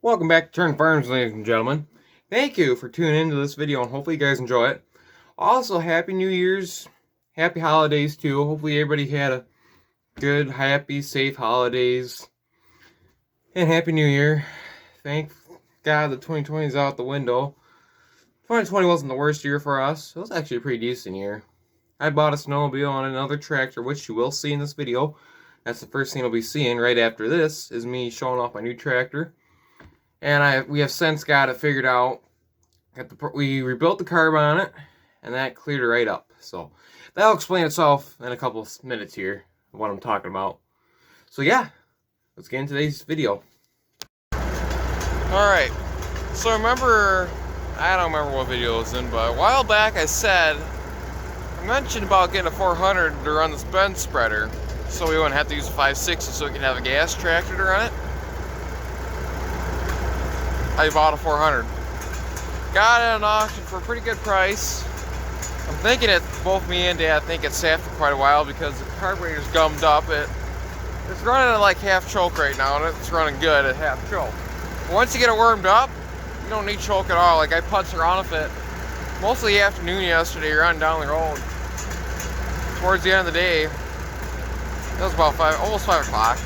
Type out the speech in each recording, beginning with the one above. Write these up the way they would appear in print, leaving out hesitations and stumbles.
Welcome back to Turn Farms, ladies and gentlemen. Thank you for tuning into this video, and hopefully you guys enjoy it. Also, Happy New Year's, Happy Holidays too. Hopefully everybody had a good, happy, safe holidays, and Happy New Year. Thank God the 2020 is out the window. 2020 wasn't the worst year for us. It was actually a pretty decent year. I bought a snowmobile and another tractor, which you will see in this video. That's the first thing you'll be seeing right after this, is me showing off my new tractor. And we have since got it figured out. We rebuilt the carb on it, and that cleared it right up. So that'll explain itself in a couple of minutes here, what I'm talking about. So yeah, let's get into today's video. Alright, so I don't remember what video it was in, but a while back I mentioned about getting a 400 to run this bench spreader, so we wouldn't have to use a 560 so we could have a gas tractor to run it. I bought a 400. Got it at an auction for a pretty good price. I'm thinking both me and Dad think it sat for quite a while because the carburetor's gummed up. It's running at like half choke right now, and it's running good at half choke. But once you get it warmed up, you don't need choke at all. Like, I putzed around with it mostly the afternoon yesterday, running down the road. Towards the end of the day, it was about almost 5 o'clock.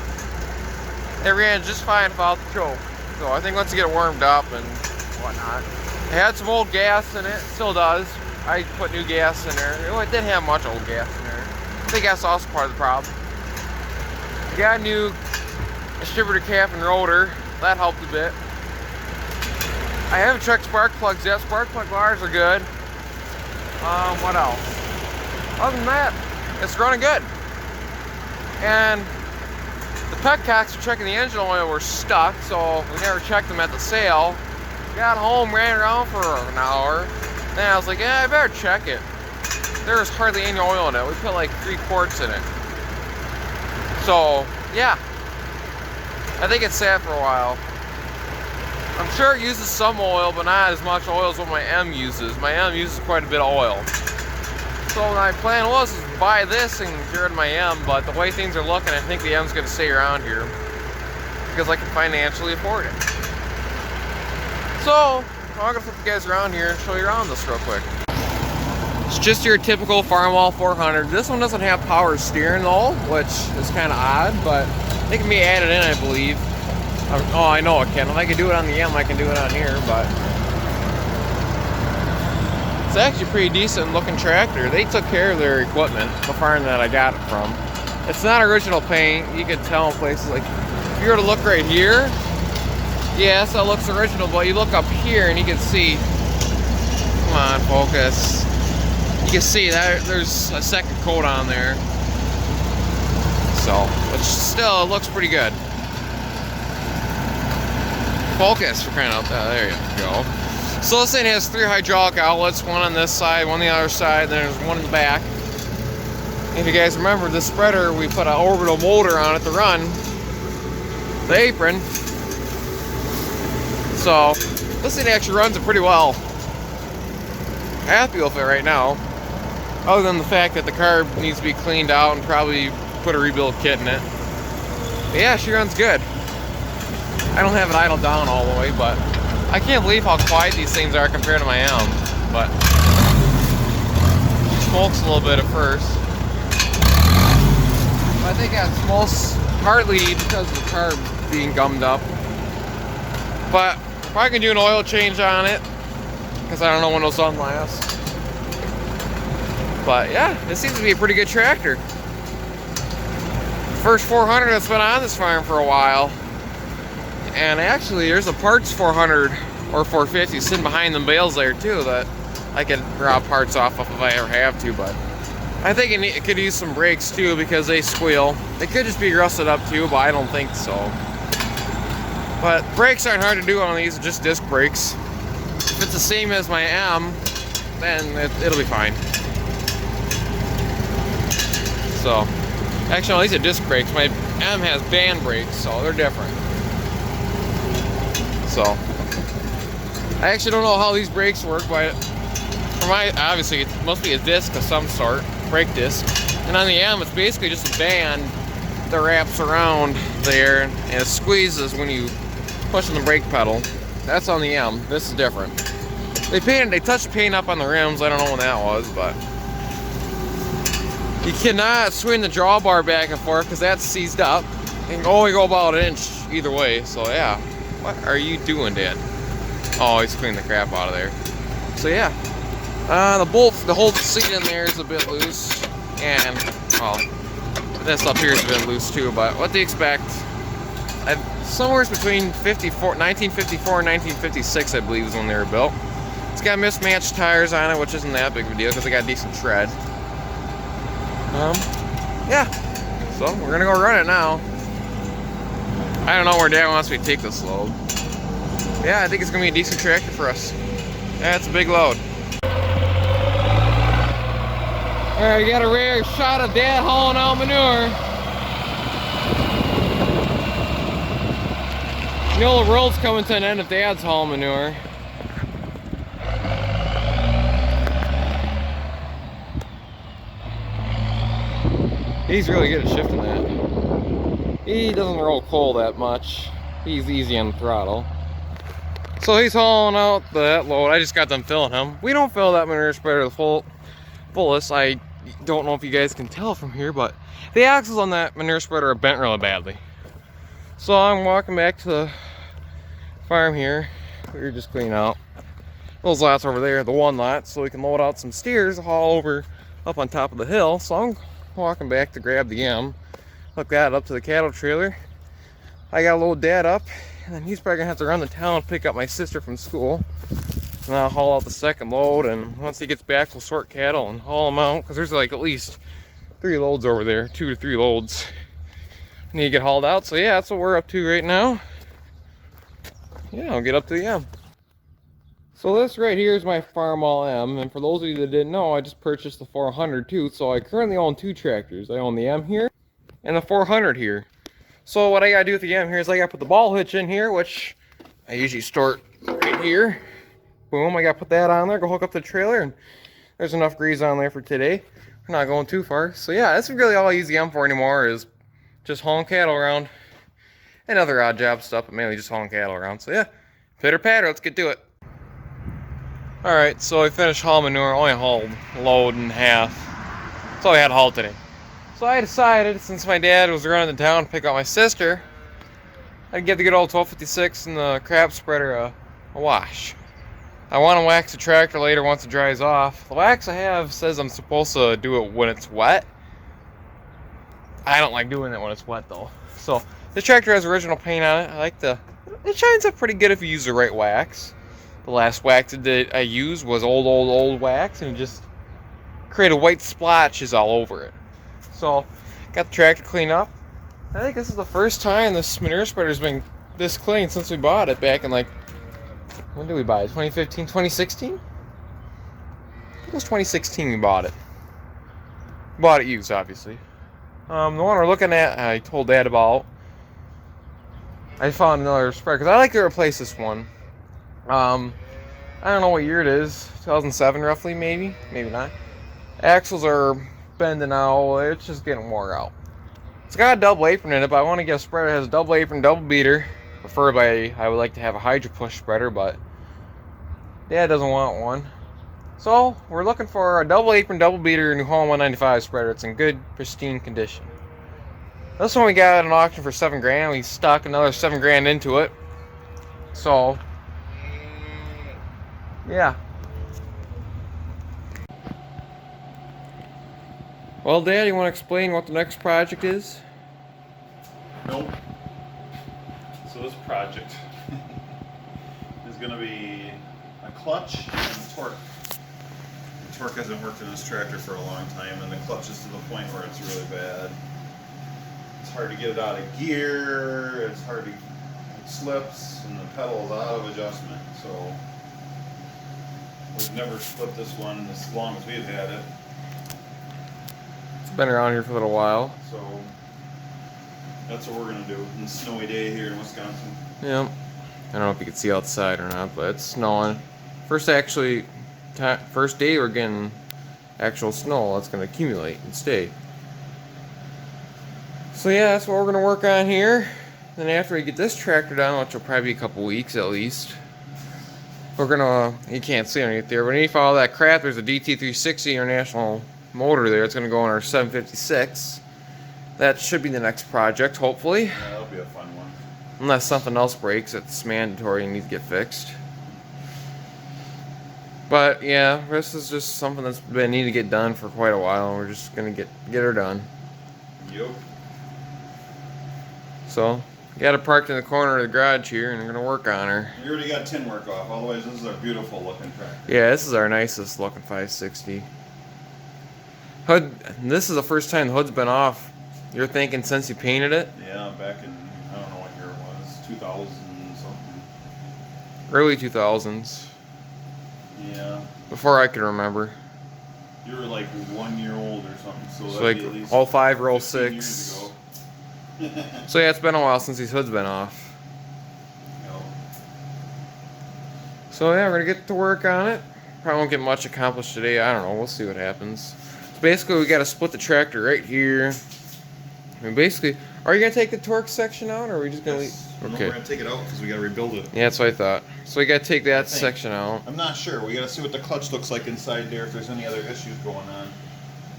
It ran just fine without the choke. So I think once you get it warmed up and whatnot. It had some old gas in it, still does. I put new gas in there. It didn't have much old gas in there. I think that's also part of the problem. Got a new distributor cap and rotor. That helped a bit. I haven't checked spark plugs yet. Spark plug bars are good. What else? Other than that, it's running good. And the petcocks for checking the engine oil were stuck, so we never checked them at the sale. Got home, ran around for an hour. Then I was like, yeah, I better check it. There was hardly any oil in it. We put like 3 quarts in it. So, yeah. I think it sat for a while. I'm sure it uses some oil, but not as much oil as what my M uses. My M uses quite a bit of oil. So my plan was to buy this and get rid of my M, but the way things are looking, I think the M's going to stay around here because I can financially afford it. So I'm going to flip you guys around here and show you around this real quick. It's just your typical farmall 400. This one doesn't have power steering though, which is kind of odd, but it can be added in, I believe. Oh, I know it can. If I can do it on the M, I can do it on here, but it's actually a pretty decent looking tractor. They took care of their equipment, the farm that I got it from. It's not original paint. You can tell in places, like, if you were to look right here, yes, that looks original, but you look up here and you can see, come on, focus. You can see that there's a second coat on there. So, but still, it looks pretty good. Focus, for crying out loud. There you go. So this thing has 3 hydraulic outlets, one on this side, one on the other side, and then there's one in the back. If you guys remember, the spreader, we put an orbital motor on it to run the apron. So this thing actually runs it pretty well. Happy with it right now, other than the fact that the carb needs to be cleaned out and probably put a rebuild kit in it. But yeah, she runs good. I don't have it idled down all the way, but I can't believe how quiet these things are compared to my M. But she smokes a little bit at first. I think that smokes partly because of the carb being gummed up. But probably gonna do an oil change on it because I don't know when it'll sun last. But yeah, this seems to be a pretty good tractor. First 400 that's been on this farm for a while. And actually, there's a parts 400 or 450 sitting behind them bales there too that I could drop parts off of if I ever have to. But I think it could use some brakes too because they squeal. They could just be rusted up too, but I don't think so. But brakes aren't hard to do on these, just disc brakes. If it's the same as my M, then it'll be fine. So, actually, no, these are disc brakes. My M has band brakes, so they're different. So, I actually don't know how these brakes work, but for obviously it must be a disc of some sort, brake disc. And on the M, it's basically just a band that wraps around there and it squeezes when you pushing the brake pedal. That's on the M. This is different. They touched paint up on the rims. I don't know when that was, but you cannot swing the drawbar back and forth because that's seized up. You can only go about an inch either way. So yeah, what are you doing, Dad? Oh, he's cleaning the crap out of there. So yeah, the whole seat in there is a bit loose, and well, this up here is a bit loose too. But what do you expect? Somewhere between 1954 and 1956, I believe, is when they were built. It's got mismatched tires on it, which isn't that big of a deal because they got decent tread. Yeah. So we're gonna go run it now. I don't know where Dad wants me to take this load. Yeah, I think it's gonna be a decent tractor for us. Yeah, it's a big load. All right, we got a rare shot of Dad hauling out manure. You know the world's coming to an end if Dad's hauling manure. He's really good at shifting that. He doesn't roll coal that much. He's easy on the throttle. So he's hauling out that load. I just got done filling him. We don't fill that manure spreader the fullest. I don't know if you guys can tell from here, but the axles on that manure spreader are bent really badly. So I'm walking back to the farm here. We were just cleaning out those lots over there, the one lot, so we can load out some steers to haul over up on top of the hill. So I'm walking back to grab the M, hook that up to the cattle trailer. I gotta load Dad up, and then he's probably gonna have to run to town and pick up my sister from school. And I'll haul out the second load, and once he gets back, we'll sort cattle and haul them out, because there's like at least 3 loads over there, 2 to 3 loads need to get hauled out. So yeah, that's what we're up to right now. Yeah, I'll get up to the M. So this right here is my farmall M, and for those of you that didn't know, I just purchased the 400 too. So I currently own 2 tractors. I own the M here and the 400 here. So what I gotta do with the M here is I gotta put the ball hitch in here, which I usually store right here. Boom, I gotta put that on there, go hook up the trailer, and there's enough grease on there for today. We're not going too far. So yeah, that's really all I use the M for anymore, is just hauling cattle around and other odd job stuff, but mainly just hauling cattle around. So yeah, pitter patter, let's get to it. Alright, so I finished hauling manure. Only hauled a load and a half. That's all I had to haul today. So I decided, since my dad was running to town to pick up my sister, I'd give the good old 1256 and the crab spreader a wash. I want to wax the tractor later once it dries off. The wax I have says I'm supposed to do it when it's wet. I don't like doing it when it's wet though. So the tractor has original paint on it. It shines up pretty good if you use the right wax. The last wax that I used was old wax, and it just created white splotches all over it. So, got the tractor cleaned up. I think this is the first time this manure spreader's been this clean since we bought it back in like, when did we buy it? 2015, 2016? I think it was 2016 we bought it. Bought it used, obviously. The one we're looking at, I told Dad about. I found another spreader, because I like to replace this one. I don't know what year it is, 2007 roughly, maybe not. Axles are bending out, it's just getting wore out. It's got a double apron in it, but I want to get a spreader that has a double apron, double beater. Preferably, I would like to have a hydro push spreader, but Dad doesn't want one. So, we're looking for a double apron, double beater New Holland 195 spreader. It's in good, pristine condition. This one we got at an auction for $7,000. We stuck another $7,000 into it. So, yeah. Well, Dad, you want to explain what the next project is? Nope. So this project is going to be a clutch and a torque. The torque hasn't worked in this tractor for a long time, and the clutch is to the point where it's really bad. It's hard to get it out of gear, it slips, and the pedal is out of adjustment. So we've never flipped this one as long as we've had it. It's been around here for a little while. So that's what we're going to do on a snowy day here in Wisconsin. Yeah. I don't know if you can see outside or not, but it's snowing. First day we're getting actual snow that's going to accumulate and stay. So yeah, that's what we're going to work on here. then after we get this tractor done, which will probably be a couple weeks at least, we're gonna, you can't see underneath there, but underneath all that crap, there's a DT360 International motor there. It's gonna go on our 756. That should be the next project, hopefully. Yeah, that'll be a fun one. Unless something else breaks, it's mandatory and needs to get fixed. But yeah, this is just something that's been needing to get done for quite a while, and we're just gonna get her done. Yep. So, got her parked in the corner of the garage here, and we're gonna work on her. We already got tin work off. Otherwise, this is a beautiful looking tractor. Yeah, this is our nicest looking 560. Hood. This is the first time the hood's been off. You're thinking since you painted it? Yeah, back in, I don't know what year it was, 2000 something. Early 2000s. Yeah. Before I can remember. You were like 1 year old or something, so that'd like be at least 05 or 15 years 06. ago. So yeah, it's been a while since these hoods been off. Yep. So yeah, we're gonna get to work on it. Probably won't get much accomplished today. I don't know. We'll see what happens. So basically, we gotta split the tractor right here. I mean, basically, are you gonna take the torque section out, or are we just gonna leave? No, Okay. we're gonna take it out because we gotta rebuild it. Yeah, that's what I thought. So we gotta take that think. section out. I'm not sure. We gotta see what the clutch looks like inside there. If there's any other issues going on,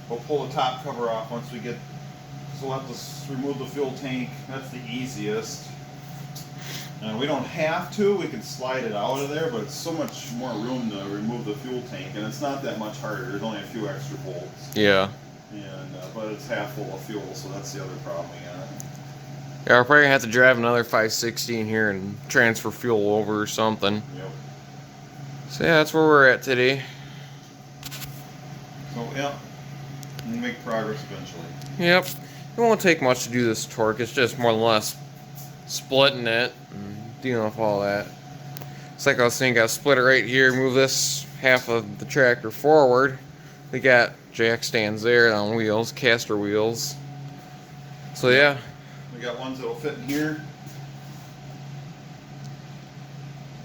we'll pull the top cover off once we get. So we'll have to remove the fuel tank. That's the easiest. And we don't have to. We can slide it out of there, but it's so much more room to remove the fuel tank, and it's not that much harder. There's only a few extra bolts. Yeah. And but it's half full of fuel, so that's the other problem we got. Yeah, we're probably gonna have to drive another 560 in here and transfer fuel over or something. Yep. So yeah, that's where we're at today. So yeah, we'll make progress eventually. Yep. It won't take much to do this torque. It's just more or less splitting it and dealing with all that. It's like I was saying, gotta split it right here, move this half of the tractor forward. We got jack stands there on wheels, caster wheels. So yeah. We got ones that'll fit in here.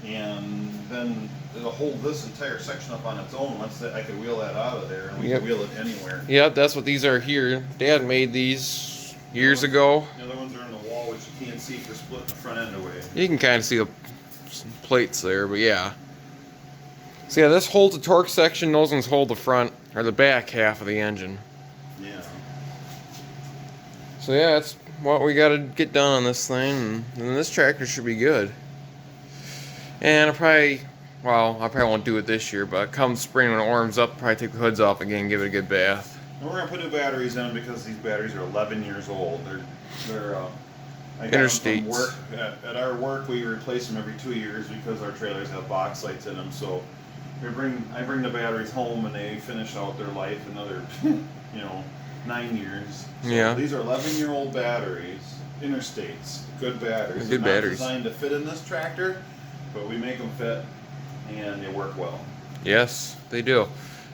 And then it'll hold this entire section up on its own. Once I could wheel that out of there, and we Yep. can wheel it anywhere. Yep, that's what these are here. Dad made these years ago. The other ones are in the wall, which you can't see for splitting the front end away. You can kind of see the plates there, but yeah. So yeah, this holds the torque section. Those ones hold the front or the back half of the engine. Yeah. So yeah, that's what we got to get done on this thing, and then this tractor should be good. And I probably won't do it this year, but come spring when it warms up, probably take the hoods off again and give it a good bath. And we're gonna put new batteries in because these batteries are 11 years old. They're I got them Interstates. from work. At our work, we replace them every 2 years because our trailers have box lights in them. So I bring the batteries home, and they finish out their life another 9 years. So Yeah. These are 11-year-old batteries, Interstates, good batteries. Good They're batteries. Not designed to fit in this tractor, but we make them fit, and they work well. Yes, they do.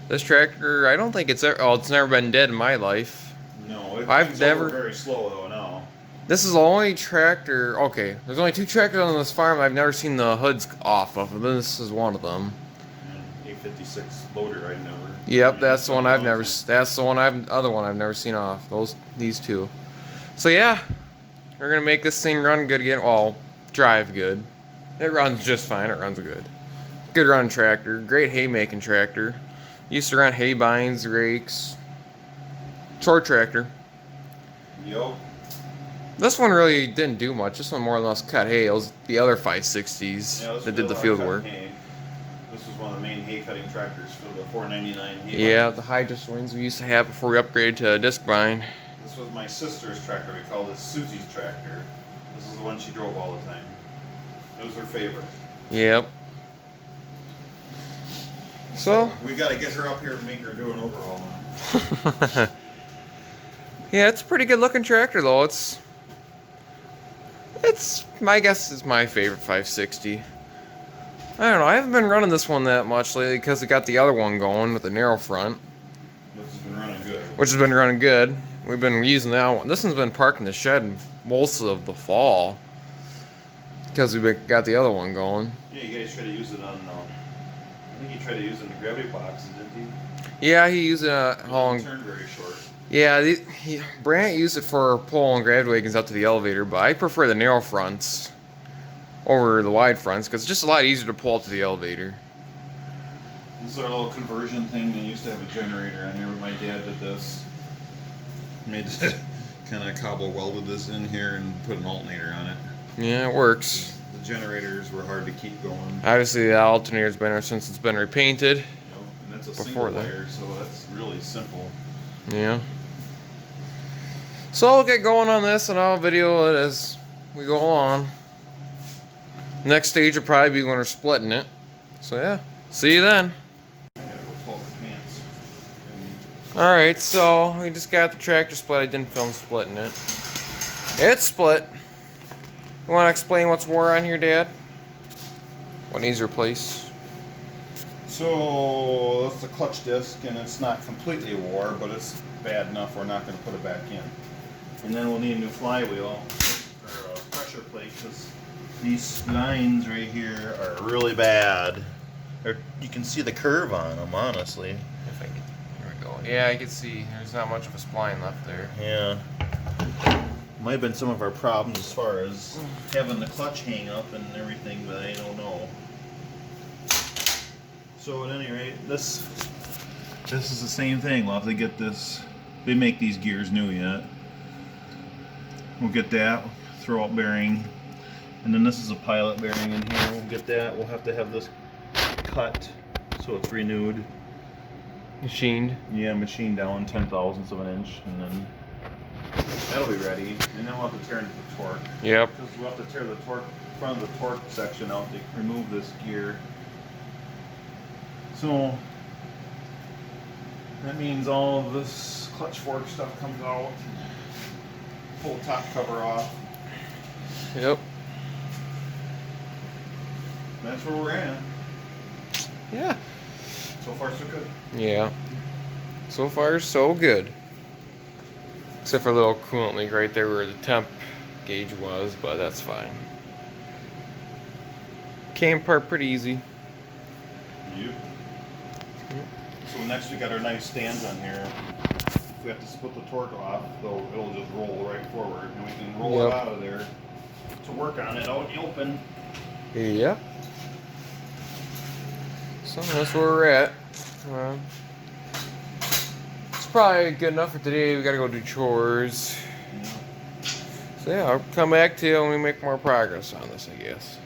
This tractor, I don't think it's never been dead in my life. No, I've never- very slow though now. This is the only tractor. Okay, there's only 2 tractors on this farm I've never seen the hoods off of. And this is one of them. 856 loader, I never. Yep, that's the one I've never. That's the other one I've never seen off. These 2. So yeah, we're gonna make this thing run good again. Well, drive good. It runs just fine. It runs good. Good run tractor. Great hay making tractor. Used to run hay binds, rakes. Short tractor. Yup. This one really didn't do much. This one more or less cut hay. It was the other 560s that did the field work. Hay. This was one of the main hay cutting tractors for the 499 hay. Yeah, binders. the high swings we used to have before we upgraded to a disc bind. This was my sister's tractor. We called it Susie's tractor. This is the one she drove all the time. It was her favorite. Yep. So. We got to get her up here and make her do an overhaul on it. Yeah, it's a pretty good looking tractor though. It's my guess it's my favorite 560. I don't know. I haven't been running this one that much lately because it got the other one going with the narrow front, This has been running good. which has been running good. We've been using that one. This one's been parked in the shed most of the fall because we've got the other one going. Yeah, you guys try to use it on. I think you tried to use it in the gravity box, didn't you? Yeah, he used it It hauling. turned very short. Yeah, Brant used it for pulling grab wagons up to the elevator, but I prefer the narrow fronts over the wide fronts because it's just a lot easier to pull up to the elevator. This is our little conversion thing. They used to have a generator on here, but my dad did this. Made kind of cobble welded this in here and put an alternator on it. Yeah, it works. The generators were hard to keep going. Obviously, the alternator's been there since it's been repainted. Yep, and that's a Before single that. layer, so that's really simple. Yeah. So I'll get going on this and I'll video it as we go along. Next stage will probably be when we're splitting it. So yeah, see you then. I gotta go pull up the pants. Alright, so we just got the tractor split. I didn't film splitting it. It's split. You want to explain what's wore on here, Dad? What needs replaced? So that's the clutch disc, and it's not completely wore, but it's bad enough we're not going to put it back in. And then we'll need a new flywheel or a pressure plate because these lines right here are really bad. You can see the curve on them, honestly. If I can, here we go. Yeah, I can see there's not much of a spline left there. Yeah. Might have been some of our problems as far as having the clutch hang up and everything, but I don't know. So at any rate, this is the same thing. We'll have to get this. They make these gears new yet. We'll get that, throw out bearing, and then this is a pilot bearing in here. We'll get that. We'll have to have this cut so it's renewed. Machined. Yeah, machined down 10/1000ths of an inch, and then that'll be ready. And then we'll have to turn the torque. Yep. Because we'll have to tear the torque front of the torque section out to remove this gear. So that means all of this clutch fork stuff comes out. Pull the top cover off. Yep. That's where we're at. Yeah. So far, so good. Yeah. So far, so good. Except for a little coolant leak right there where the temp gauge was, but that's fine. Came apart pretty easy. Yep. So next we got our nice stands on here. If we have to split the torque off, though, it'll just roll right forward, and we can roll it Yep. out of there to work on it out in the open. Yep. So that's where we're at. It's probably good enough for today. We gotta go do chores. Yeah. So yeah, I'll come back to you when we make more progress on this, I guess.